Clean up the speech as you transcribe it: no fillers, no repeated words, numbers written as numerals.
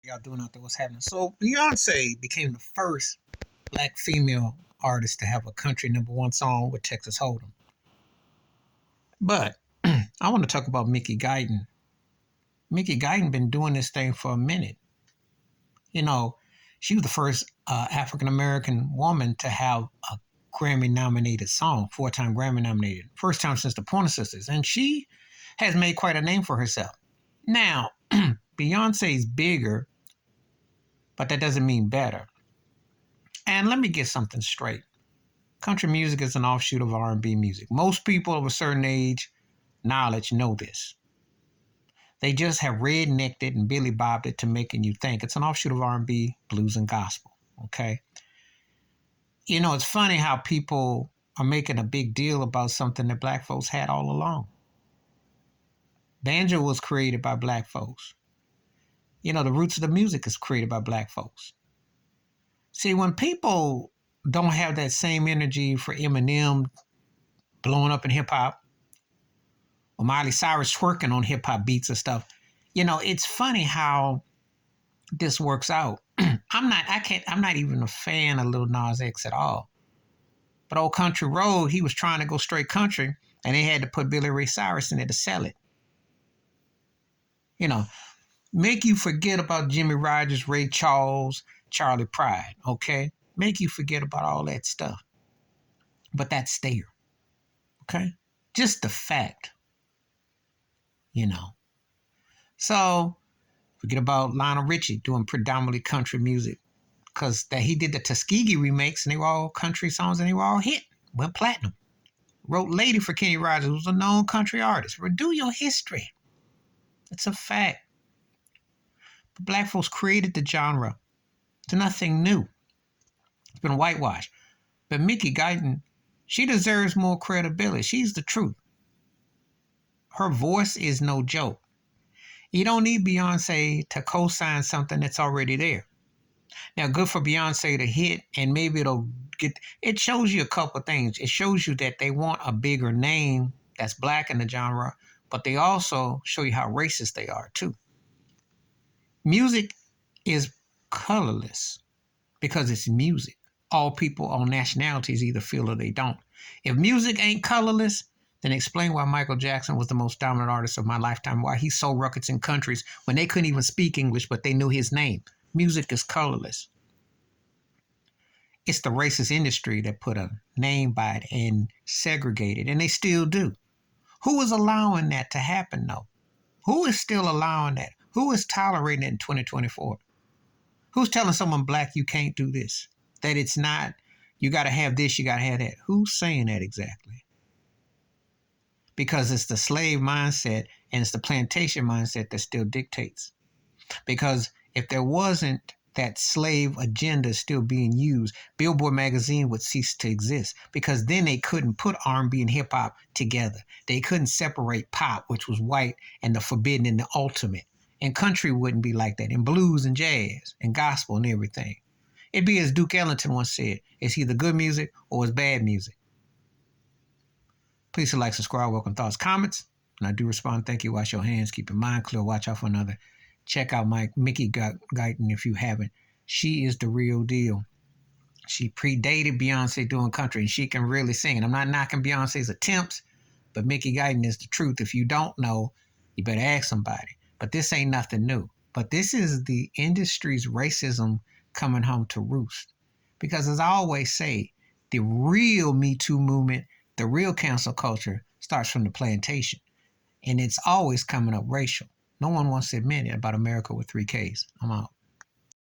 Y'all doing out there? What's happening? So Beyonce became the first black female artist to have a country #1 song with Texas Hold'em. But I want to talk about Mickey Guyton. Mickey Guyton been doing this thing for a minute. You know, she was the first African American woman to have a Grammy nominated song, 4-time Grammy nominated, first time since the Pointer Sisters, and she has made quite a name for herself. Now, Beyonce's bigger, but that doesn't mean better. And let me get something straight. Country music is an offshoot of R&B music. Most people of a certain age, knowledge know this. They just have rednecked it and Billy bobbed it to making you think. It's an offshoot of R&B, blues, and gospel. Okay. You know, it's funny how people are making a big deal about something that black folks had all along. Banjo was created by black folks. You know, the roots of the music is created by black folks. See, when people don't have that same energy for Eminem blowing up in hip hop or Miley Cyrus twerking on hip hop beats and stuff, you know, it's funny how this works out. I'm not even a fan of Lil Nas X at all. But Old Country Road, he was trying to go straight country and they had to put Billy Ray Cyrus in it to sell it. You know, make you forget about Jimmy Rogers, Ray Charles, Charlie Pride, okay? Make you forget about all that stuff. But that's there, okay? Just the fact, you know. So, forget about Lionel Richie doing predominantly country music because he did the Tuskegee remakes and they were all country songs and they were all hit, went platinum. Wrote Lady for Kenny Rogers, who was a known country artist. Do your history. It's a fact. But black folks created the genre. It's nothing new. It's been whitewashed. But Mickey Guyton, she deserves more credibility. She's the truth. Her voice is no joke. You don't need Beyonce to co-sign something that's already there. Now, good for Beyonce to hit, and maybe it shows you a couple of things. It shows you that they want a bigger name that's black in the genre, but they also show you how racist they are, too. Music is colorless because it's music. All people, all nationalities either feel or they don't. If music ain't colorless, then explain why Michael Jackson was the most dominant artist of my lifetime, why he sold records in countries when they couldn't even speak English, but they knew his name. Music is colorless. It's the racist industry that put a name by it and segregated, and they still do. Who is allowing that to happen, though? Who is still allowing that? Who is tolerating it in 2024? Who's telling someone black you can't do this? That it's not, you got to have this, you got to have that. Who's saying that exactly? Because it's the slave mindset and it's the plantation mindset that still dictates. Because if there wasn't that slave agenda still being used, Billboard magazine would cease to exist because then they couldn't put R&B and hip hop together. They couldn't separate pop, which was white, and the forbidden and the ultimate. And country wouldn't be like that, and blues and jazz and gospel and everything. It'd be as Duke Ellington once said, it's either good music or it's bad music. Please like, subscribe, welcome thoughts, comments. And I do respond. Thank you. Wash your hands. Keep your mind clear. Watch out for another. Check out Mickey Guyton if you haven't. She is the real deal. She predated Beyonce doing country, and she can really sing. And I'm not knocking Beyonce's attempts, but Mickey Guyton is the truth. If you don't know, you better ask somebody. But this ain't nothing new. But this is the industry's racism coming home to roost. Because as I always say, the real Me Too movement, the real cancel culture starts from the plantation. And it's always coming up racial. No one wants to admit it about America with 3 Ks. I'm out.